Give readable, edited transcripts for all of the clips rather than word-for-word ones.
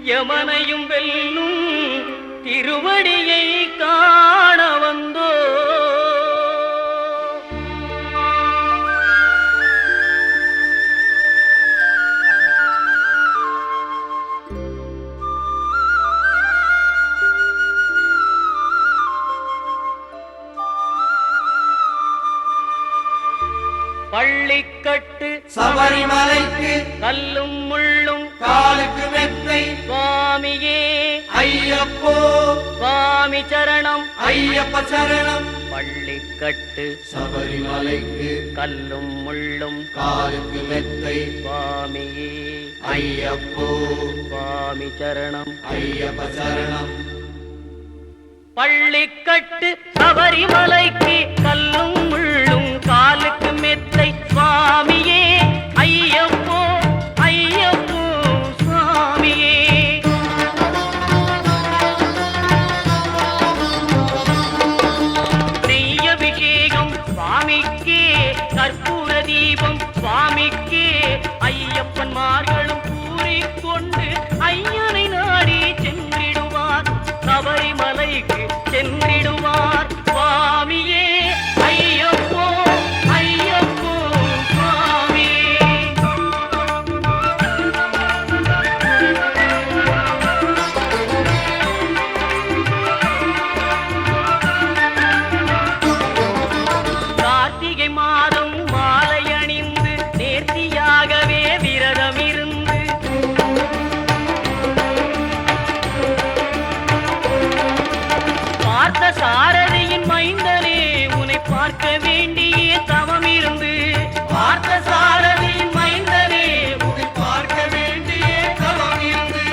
யமனையும் வெல்லும் திருவடியை காண வந்தோ. பள்ளிக்கட்டு சபரிமலைக்கு கல்லும் முள்ளும் காலுக்கு மெத்தை சுவாமியே ஐயப்போ சுவாமி சரணம் ஐயப்ப சரணம். பள்ளிக்கட்டு சபரிமலைக்கு கல்லும் முள்ளும் காலுக்கு மெத்தை சுவாமியே ஐயப்போ சுவாமி சரணம் ஐயப்ப சரணம். பள்ளிக்கட்டு சபரிமலைக்கு கல்லும் முள்ளும் காலுக்கு மெத்தை சுவாமியே ஐயப்போ ஐயப்போ சுவாமியே. நெய்யபிஷேகம் சுவாமிக்கே கற்பூர தீபம் சுவாமிக்கே ஐயப்பன்மார்களும் கூறிக்கொண்டு ஐயனை நாடி சென்றிடுவார் சபரிமலைக்கு சென்றிடுவார் சுவாமியே ஐயப்போ ஐயப்போ சுவாமியே. கார்த்திகை மாதம் மாலை அணிந்து நேர்த்தியாகவே விரதம் இருந்து பார்த்த சாரதியின் மைந்தனே உன்னை பார்க்க வேண்டிய தவம் இருந்து பார்த்த சாரதியின் மைந்தனே உன்னை பார்க்க வேண்டிய தவம் இருந்து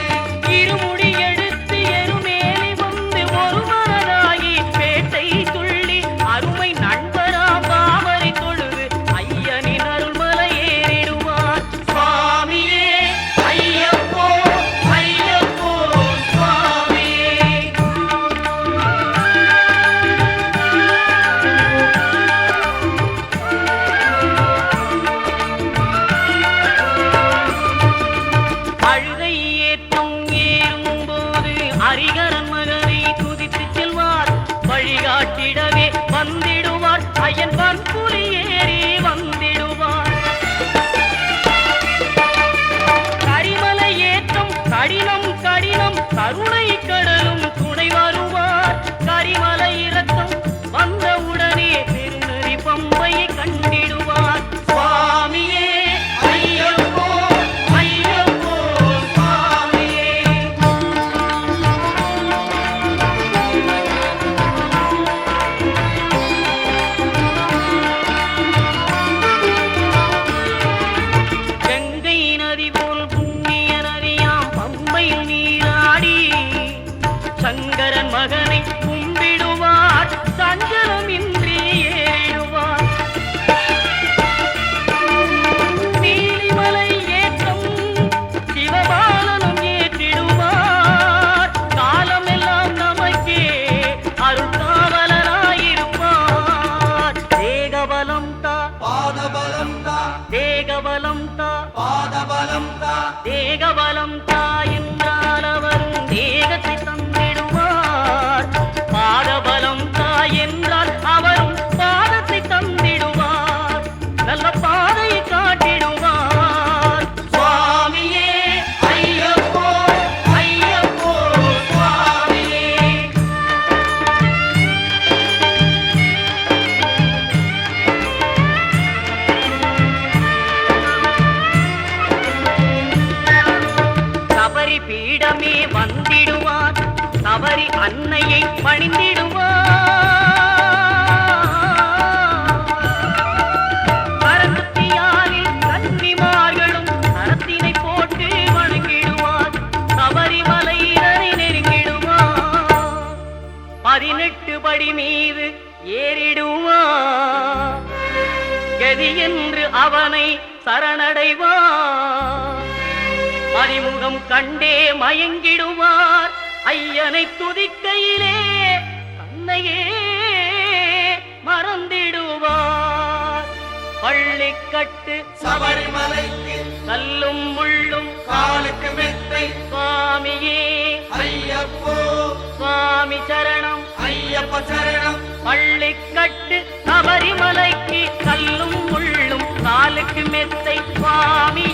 இருமுடி எடுத்து எருமேலி வந்து ஒரு மனதாகி பேட்டை துள்ளி அருமை நண்பராம் பாவரை தொழுது ஐயனின் அருள்மலை ஏறிடுவார் சுவாமியே ஐயப்போ ஐயப்போ சுவாமியே. அழுகை ஏற்றம் ஏறும்போது ஹரிகரன் மகனை துதித்து செல்வார் வழிகாட்டிடவே வந்திடுவார் ஐயன் பன்புலி ஏறி வந்திடுவார். கரிமலை ஏற்றம் கடினம் கடினம் கருணை கடலும் துணை வருவார். கரிமலை இறக்கம் வந்தவுடனே பெருநெறி பம்பையை கண்டிடுவார் சுவாமியே ஐயப்போ ஐயப்போ சுவாமியே. கங்கை நதி போல் புண்ணிய நதியாம் பம்பையில் நீராடி சங்கரன் மகனை கும்பிடுவார் சஞ்சலமின்றி ஏறிடுவார். நீலிமலை ஏற்றம் சிவபாலனும் ஏற்றிடுவார். காலமெல்லாம் நமக்கே அருள்காவலராயிருப்பார். தேகபலம் தா பாதபலம் தா தேகபலம் தா பாதபலம் தா தேகபலம் தா என்றால் அவரும் தேகத்தை தந்திடுவார். பாதபலம் தா என்றால் அவரும் பாதத்தை தந்திடுவார். நல்ல பாதையை காட்டிடுவார் சுவாமியே ஐயப்போ ஐயப்போ சுவாமியே. சபரி பீடமே வந்திடுவார். சபரி அன்னையை பணிந்திடுவார். கரகத்தியாரில் கன்னிமார்களும் கரத்தினை போட்டு வணங்கிடுவார். சபரிமலையினரை நெருங்கிடுவார். 18 படி மீது ஏறிடுவார். கதி என்று அவனை சரணடைவார். அறிமுகம் கண்டே மயங்கிடுவார். ஐயனை துதிக்கையிலே தன்னையே மறந்திடுவார். பள்ளிக்கட்டு சபரிமலைக்கு கல்லும் முள்ளும் காலுக்கு மெத்தை சுவாமியே சரணம் ஐயப்ப சரணம் பள்ளிக்கட்டு சபரிமலைக்கு கல்லும் முள்ளும் காலுக்கு மெத்தை சுவாமி